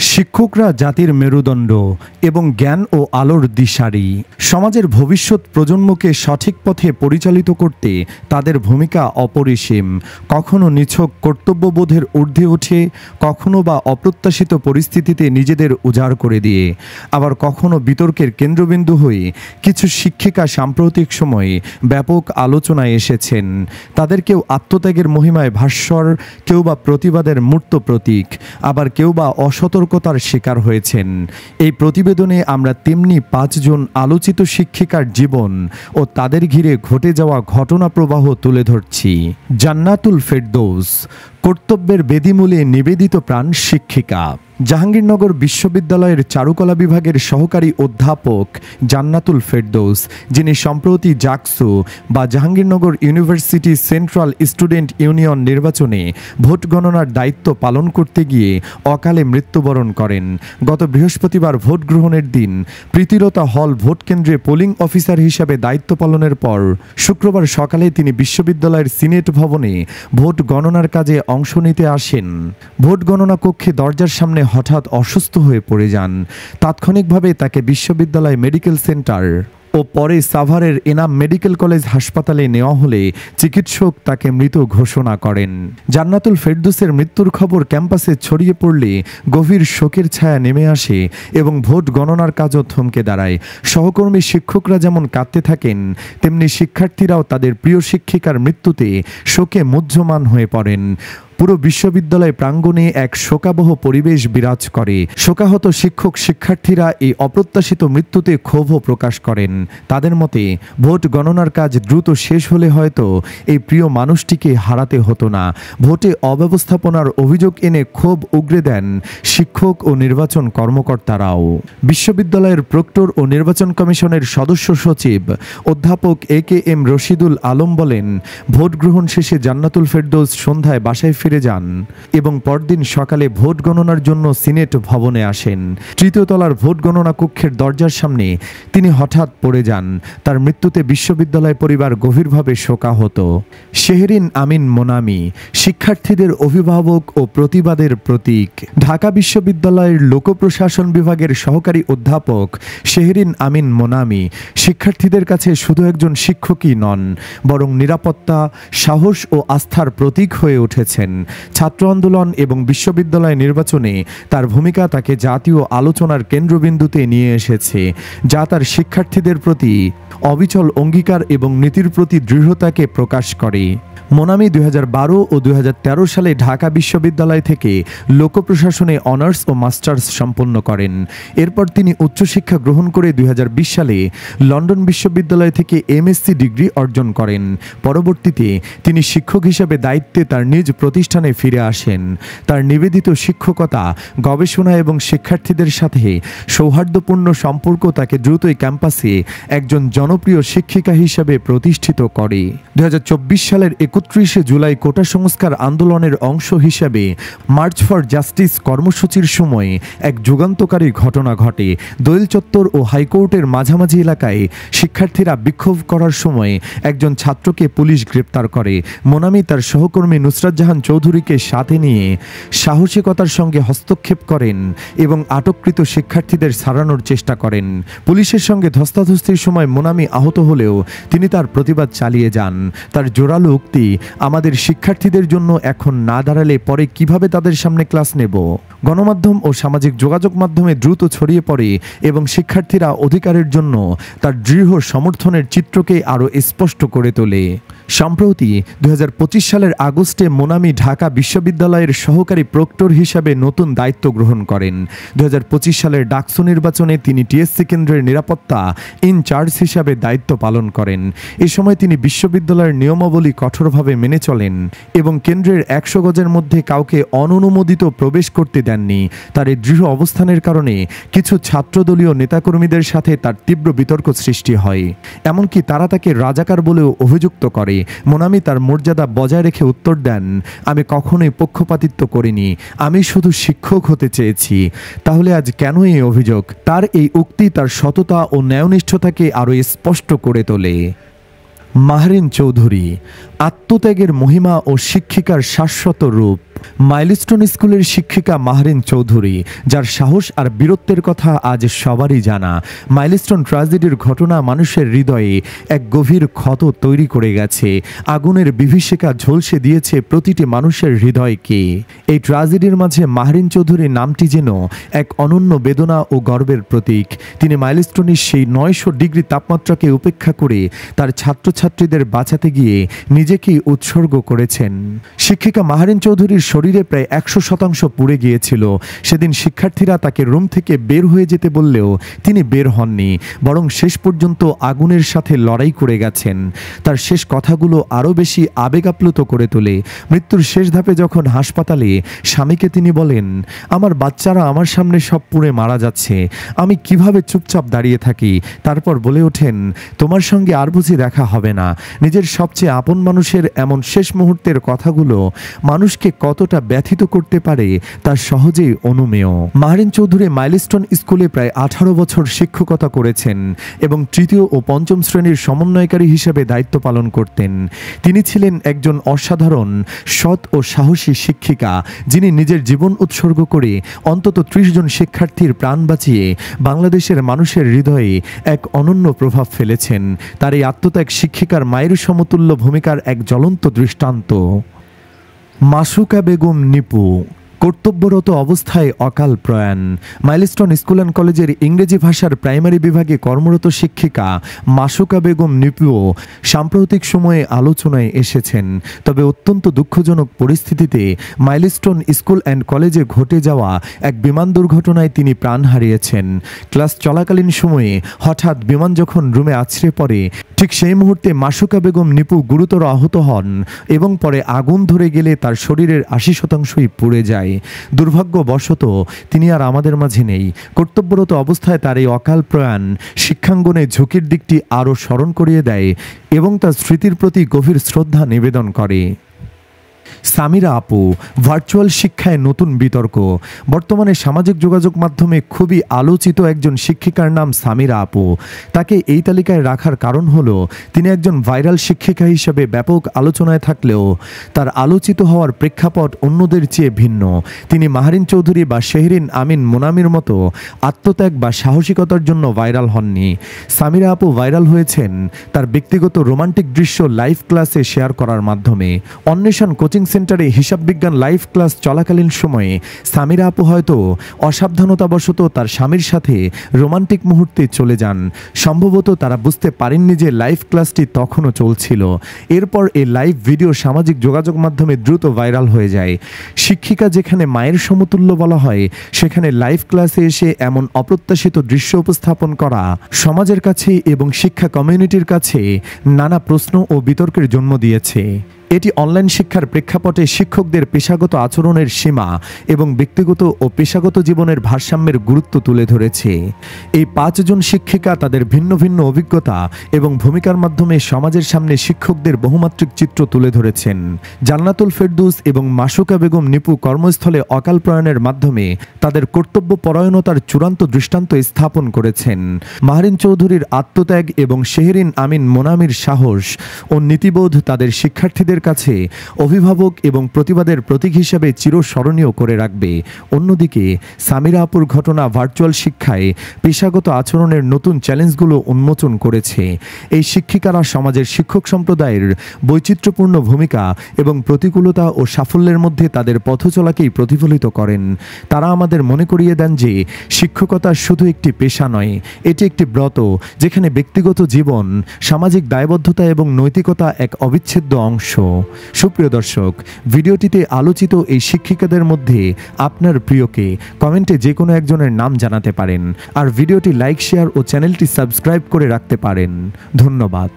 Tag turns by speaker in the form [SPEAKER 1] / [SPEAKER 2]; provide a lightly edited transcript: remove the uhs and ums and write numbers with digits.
[SPEAKER 1] শিক্ষকরা জাতির মেরুদণ্ড এবং জ্ঞান ও আলোর দিশারি। সমাজের ভবিষ্যৎ প্রজন্মকে সঠিক পথে পরিচালিত করতে তাদের ভূমিকা অপরিসীম। কখনো নিছক কর্তব্যবোধের ঊর্ধ্বে উঠে, কখনো বা অপ্রত্যাশিত পরিস্থিতিতে নিজেদের উজাড় করে দিয়ে, আবার কখনো বিতর্কের কেন্দ্রবিন্দু হয়ে কিছু শিক্ষিকা সাম্প্রতিক সময়ে ব্যাপক আলোচনায় এসেছেন। তাদের কেউ আত্মত্যাগের মহিমায় ভাস্বর, কেউ বা প্রতিবাদের মূর্ত প্রতীক, আবার কেউ বা অসতর্কতার শিকার হয়েছেন। এই প্রতিবেদনে আমরা তেমনি 5 জন আলোচিত শিক্ষিকার জীবন ও তাদের ঘিরে ঘটে যাওয়া ঘটনা প্রবাহ তুলে ধরছি। জান্নাতুল ফেরদৌস, কর্তব্যের বেদিমূলে নিবেদিত প্রাণ শিক্ষিকা। জাহাঙ্গীরনগর বিশ্ববিদ্যালয়ের চারুকলা বিভাগের সহকারী অধ্যাপক জান্নাতুল ফেরদৌস, যিনি সম্প্রতি জাকসু বা Jahangirnagar university central student union নির্বাচনে ভোট গণনার দায়িত্ব পালন করতে গিয়ে অকালে মৃত্যুবরণ করেন। গত বৃহস্পতিবার ভোট গ্রহণের দিন প্রীতিলতা হল ভোট কেন্দ্রে পোলিং অফিসার হিসাবে দায়িত্ব পালনের পর শুক্রবার সকালে তিনি বিশ্ববিদ্যালয়ের সিনেট ভবনে ভোট গণনার কাজে অংশ নিতে আসেন। ভোট গণনা কক্ষে দরজার সামনে হঠাৎ অসুস্থ হয়ে পড়ে যান। তাৎক্ষণিকভাবে তাকে বিশ্ববিদ্যালয় মেডিকেল সেন্টার ও পরে সাভারের এনাম মেডিকেল কলেজ হাসপাতালে নেওয়া হলে চিকিৎসক তাকে মৃত ঘোষণা করেন। জান্নাতুল ফেরদৌসের মৃত্যুর খবর ক্যাম্পাসে ছড়িয়ে পড়লে গভীর শোকের ছায়া নেমে আসে এবং ভোট গণনার কাজও থমকে দাঁড়ায়। সহকর্মী শিক্ষকরা যেমন কাঁদতে থাকেন, তেমনি শিক্ষার্থীরাও তাদের প্রিয় শিক্ষিকার মৃত্যুতে শোকে মুহ্যমান হয়ে পড়েন। পুরো বিশ্ববিদ্যালয় প্রাঙ্গণে এক শোকাবহ পরিবেশ বিরাজ করে। শোকাহত শিক্ষক শিক্ষার্থীরা এই অপ্রত্যাশিত মৃত্যুতে ক্ষোভও প্রকাশ করেন। তাদের মতে ভোট গণনার কাজ দ্রুত শেষ হলে হয়তো এই প্রিয় মানুষটিকে হারাতে হতো না। ভোটে অব্যবস্থাপনার অভিযোগ এনে ক্ষোভ উগরে দেন শিক্ষক ও নির্বাচন কর্মকর্তারাও। বিশ্ববিদ্যালয়ের প্রক্টর ও নির্বাচন কমিশনের সদস্য সচিব অধ্যাপক AKM রশিদুল আলম বলেন, ভোট গ্রহণ শেষে জান্নাতুল ফেরদৌস সন্ধ্যায় বাসায় ফিরে যান এবং পরদিন সকালে ভোট গণনার জন্য সিনেট ভবনে আসেন। তৃতীয় তলার ভোট গণনা কক্ষের দরজার সামনে তিনি হঠাৎ পড়ে যান। তার মৃত্যুতে বিশ্ববিদ্যালয় পরিবার গভীরভাবে শোকাহত। শেহরিন আমিন মোনামি, শিক্ষার্থীদের অভিভাবক ও প্রতিবাদের প্রতীক। ঢাকা বিশ্ববিদ্যালয়ের লোক প্রশাসন বিভাগের সহকারী অধ্যাপক শেহরিন আমিন মোনামি শিক্ষার্থীদের কাছে শুধু একজন শিক্ষকই নন, বরং নিরাপত্তা, সাহস ও আস্থার প্রতীক হয়ে উঠেছেন। ছাত্র আন্দোলন এবং বিশ্ববিদ্যালয় নির্বাচনে তার ভূমিকা তাকে জাতীয় আলোচনার কেন্দ্রবিন্দুতে নিয়ে এসেছে, যা তার শিক্ষার্থীদের প্রতি অবিচল অঙ্গীকার এবং নীতির প্রতি দৃঢ়তাকে প্রকাশ করে। মোনামি 2012 ও 2013 সালে ঢাকা বিশ্ববিদ্যালয় থেকে লোক প্রশাসনে অনার্স ও মাস্টার্স সম্পন্ন করেন। এরপর তিনি উচ্চশিক্ষা গ্রহণ করে 2020 সালে লন্ডন বিশ্ববিদ্যালয় থেকে MSc ডিগ্রি অর্জন করেন। পরবর্তীতে তিনি শিক্ষক হিসেবে দায়িত্বে তার নিজ প্রতিষ্ঠানে ফিরে আসেন। তার নিবেদিত শিক্ষকতা, গবেষণা এবং শিক্ষার্থীদের সাথে সৌহার্দ্যপূর্ণ সম্পর্ক তাকে দ্রুতই ক্যাম্পাসে একজন জনপ্রিয় শিক্ষিকা হিসেবে প্রতিষ্ঠিত করে। 2024 সালের 31 জুলাই কোটা সংস্কার আন্দোলনের অংশ হিসেবে মার্চ ফর জাস্টিস কর্মসূচির সময় এক যুগান্তকারী ঘটনা ঘটে। দোয়েল চত্বর ও হাইকোর্টের মাঝামাঝি এলাকায় শিক্ষার্থীরা বিক্ষোভ করার সময় একজন ছাত্রকে পুলিশ গ্রেপ্তার করে। মোনামি তার সহকর্মী নুসরাত জাহান চৌধুরীকে সাথে নিয়ে সাহসিকতার সঙ্গে হস্তক্ষেপ করেন এবং আটককৃত শিক্ষার্থীদের ছাড়ানোর চেষ্টা করেন। পুলিশের সঙ্গে ধস্তাধস্তির সময় মোনামি আহত হলেও তিনি তার প্রতিবাদ চালিয়ে যান। তার জোরালো উক্তি, আমাদের শিক্ষার্থীদের জন্য এখন না দাঁড়ালে পরে কিভাবে তাদের সামনে ক্লাস নেব, গণমাধ্যম ও সামাজিক যোগাযোগ মাধ্যমে দ্রুত ছড়িয়ে পড়ে এবং শিক্ষার্থীরা অধিকারের জন্য তার দৃঢ় সমর্থনের চিত্রকে আরও স্পষ্ট করে তোলে। সম্প্রতি 2025 সালের আগস্টে মোনামি ঢাকা বিশ্ববিদ্যালয়ের সহকারী প্রক্টর হিসাবে নতুন দায়িত্ব গ্রহণ করেন। 2025 সালের ডাকসু নির্বাচনে তিনি টিএসসি কেন্দ্রের নিরাপত্তা ইনচার্জ হিসাবে দায়িত্ব পালন করেন। এ সময় তিনি বিশ্ববিদ্যালয়ের নিয়মাবলী কঠোরভাবে মেনে চলেন এবং কেন্দ্রের 100 গজের মধ্যে কাউকে অননুমোদিত প্রবেশ করতে দেননি। তার এই দৃঢ় অবস্থানের কারণে কিছু ছাত্রদলীয় নেতাকর্মীদের সাথে তার তীব্র বিতর্ক সৃষ্টি হয়, এমনকি তারা তাকে রাজাকার বলেও অভিযুক্ত করে। মোনামি তার মর্যাদা বজায় রেখে উত্তর দেন, আমি কখনোই পক্ষপাতিত্ব করিনি, আমি শুধু শিক্ষক হতে চেয়েছি। তাহলে আজ কেন এই অভিযোগ? তার এই উক্তি তার সততা ও ন্যায়নিষ্ঠতাকে আরও স্পষ্ট করে তোলে। মাহরিন চৌধুরী, আত্মত্যাগের মহিমা ও শিক্ষিকার শাশ্বত রূপ। মাইলস্টোন স্কুলের শিক্ষিকা মাহরিন চৌধুরী, যার সাহস আর বীরত্বের কথা আজ সবারই জানা। মাইলস্টোন ট্র্যাজেডির ঘটনা মানুষের হৃদয়ে এক গভীর ক্ষত তৈরি করে গেছে, আগুনের বিভীষিকা ঝলসে দিয়েছে প্রতিটি মানুষের হৃদয়কে। এই ট্র্যাজেডির মাঝে মাহরিন চৌধুরী নামটি যেন এক অনন্য বেদনা ও গর্বের প্রতীক। তিনি মাইলস্টোনের সেই 900 ডিগ্রি তাপমাত্রাকে উপেক্ষা করে তার ছাত্রছাত্রীদের বাঁচাতে গিয়ে নিজেকেই উৎসর্গ করেছেন। শিক্ষিকা মাহরিন চৌধুরীর শরীরে প্রায় 100% পুড়ে গিয়েছিল। সেদিন শিক্ষার্থীরা তাকে রুম থেকে বের হয়ে যেতে বললেও তিনি বের হননি, বরং শেষ পর্যন্ত আগুনের সাথে লড়াই করে গেছেন। তার শেষ কথাগুলো আরও বেশি আবেগ আপ্লুত করে তোলে। মৃত্যুর শেষ ধাপে যখন হাসপাতালে স্বামীকে তিনি বলেন, আমার বাচ্চারা আমার সামনে সব পুড়ে মারা যাচ্ছে, আমি কিভাবে চুপচাপ দাঁড়িয়ে থাকি। তারপর বলে ওঠেন, তোমার সঙ্গে আর বুঝি দেখা হবে না। নিজের সবচেয়ে আপন মানুষের এমন শেষ মুহূর্তের কথাগুলো মানুষকে কতটা ব্যথিত করতে পারে তা সহজেই অনুমেয়। মাহরিন চৌধুরী মাইলস্টোন স্কুলে প্রায় 18 বছর শিক্ষকতা করেছেন এবং 3য় ও 5ম শ্রেণীর সমন্বয়কারী হিসেবে দায়িত্ব পালন করতেন। তিনি ছিলেন একজন অসাধারণ, সৎ ও সাহসী শিক্ষিকা, যিনি নিজের জীবন উৎসর্গ করে অন্তত 30 জন শিক্ষার্থীর প্রাণ বাঁচিয়ে বাংলাদেশের মানুষের হৃদয়ে এক অনন্য প্রভাব ফেলেছেন। তার এই আত্মত্যাগ শিক্ষিকার মায়ের সমতুল্য ভূমিকার এক জ্বলন্ত দৃষ্টান্ত। মাসুকা বেগম নিপু, কর্তব্যরত অবস্থায় অকাল প্রয়াণ। মাইলস্টোন স্কুল অ্যান্ড কলেজের ইংরেজি ভাষার প্রাইমারি বিভাগে কর্মরত শিক্ষিকা মাসুকা বেগম নিপুও সাম্প্রতিক সময়ে আলোচনায় এসেছেন। তবে অত্যন্ত দুঃখজনক পরিস্থিতিতে মাইলস্টোন স্কুল অ্যান্ড কলেজে ঘটে যাওয়া এক বিমান দুর্ঘটনায় তিনি প্রাণ হারিয়েছেন। ক্লাস চলাকালীন সময়ে হঠাৎ বিমান যখন রুমে আছড়ে পড়ে, ঠিক সেই মুহূর্তে মাসুকা বেগম নিপু গুরুতর আহত হন এবং পরে আগুন ধরে গেলে তার শরীরের 80%ই পুড়ে যায়। দুর্ভাগ্যবশত তিনি আর আমাদের মাঝে নেই। কর্তব্যরত অবস্থায় তার এই অকাল প্রয়াণ শিক্ষাঙ্গনে ঝুঁকির দিকটি আরও স্মরণ করিয়ে দেয় এবং তার স্মৃতির প্রতি গভীর শ্রদ্ধা নিবেদন করে। সামিরা আপু, ভার্চুয়াল শিক্ষায় নতুন বিতর্ক। বর্তমানে সামাজিক যোগাযোগ মাধ্যমে খুবই আলোচিত একজন শিক্ষিকার নাম সামিরা আপু। তাকে এই তালিকায় রাখার কারণ হলো তিনি একজন ভাইরাল শিক্ষিকা হিসেবে ব্যাপক আলোচনায় থাকলেও তার আলোচিত হওয়ার প্রেক্ষাপট অন্যদের চেয়ে ভিন্ন। তিনি মাহরিন চৌধুরী বা শেহরিন আমিন মোনামির মতো আত্মত্যাগ বা সাহসিকতার জন্য ভাইরাল হননি। সামিরা আপু ভাইরাল হয়েছেন তার ব্যক্তিগত রোমান্টিক দৃশ্য লাইভ ক্লাসে শেয়ার করার মাধ্যমে। অন্বেষণ কোচিং সেন্টারে হিসাব বিজ্ঞান লাইভ ক্লাস চলাকালীন সময়ে সামিরা আপু হয়তো অসাবধানতাবশত তার স্বামীর সাথে রোমান্টিক মুহূর্তে চলে যান। সম্ভবত তারা বুঝতে পারেননি যে লাইভ ক্লাসটি তখনও চলছিল। এরপর এই লাইভ ভিডিও সামাজিক যোগাযোগ মাধ্যমে দ্রুত ভাইরাল হয়ে যায়। শিক্ষিকা যেখানে মায়ের সমতুল্য বলা হয়, সেখানে লাইভ ক্লাসে এসে এমন অপ্রত্যাশিত দৃশ্য উপস্থাপন করা সমাজের কাছে এবং শিক্ষা কমিউনিটির কাছে নানা প্রশ্ন ও বিতর্কের জন্ম দিয়েছে। এটি অনলাইন শিক্ষার প্রেক্ষাপটে শিক্ষকদের পেশাগত আচরণের সীমা এবং ব্যক্তিগত ও পেশাগত জীবনের ভারসাম্যের গুরুত্ব তুলে ধরেছে। এই 5 জন শিক্ষিকা তাদের ভিন্ন ভিন্ন অভিজ্ঞতা এবং ভূমিকার মাধ্যমে সমাজের সামনে শিক্ষকদের বহুমাত্রিক চিত্র তুলে ধরেছেন। জান্নাতুল ফেরদৌস এবং মাসুকা বেগম নিপু কর্মস্থলে অকাল প্রয়াণের মাধ্যমে তাদের কর্তব্য পরায়ণতার চূড়ান্ত দৃষ্টান্ত স্থাপন করেছেন। মাহরিন চৌধুরীর আত্মত্যাগ এবং শেহরিন আমিন মোনামির সাহস ও নীতিবোধ তাদের শিক্ষার্থীদের কাছে অভিভাবক এবং প্রতিবাদের প্রতীক হিসেবে চিরস্মরণীয় করে রাখবে। অন্যদিকে সামিরা আপুর ঘটনা ভার্চুয়াল শিক্ষায় পেশাগত আচরণের নতুন চ্যালেঞ্জগুলো উন্মোচন করেছে। এই শিক্ষিকারা সমাজের শিক্ষক সম্প্রদায়ের বৈচিত্র্যপূর্ণ ভূমিকা এবং প্রতিকূলতা ও সাফল্যের মধ্যে তাদের পথচলাকেই প্রতিফলিত করেন। তারা আমাদের মনে করিয়ে দেন যে শিক্ষকতা শুধু একটি পেশা নয়, এটি একটি ব্রত, যেখানে ব্যক্তিগত জীবন, সামাজিক দায়বদ্ধতা এবং নৈতিকতা এক অবিচ্ছেদ্য অংশ। সুপ্রিয় দর্শক, ভিডিওটিতে আলোচিত এই শিক্ষিকাদের মধ্যে আপনার প্রিয়কে কমেন্টে যে কোনো একজনের নাম জানাতে পারেন। আর ভিডিওটি লাইক, শেয়ার ও চ্যানেলটি সাবস্ক্রাইব করে রাখতে পারেন। ধন্যবাদ।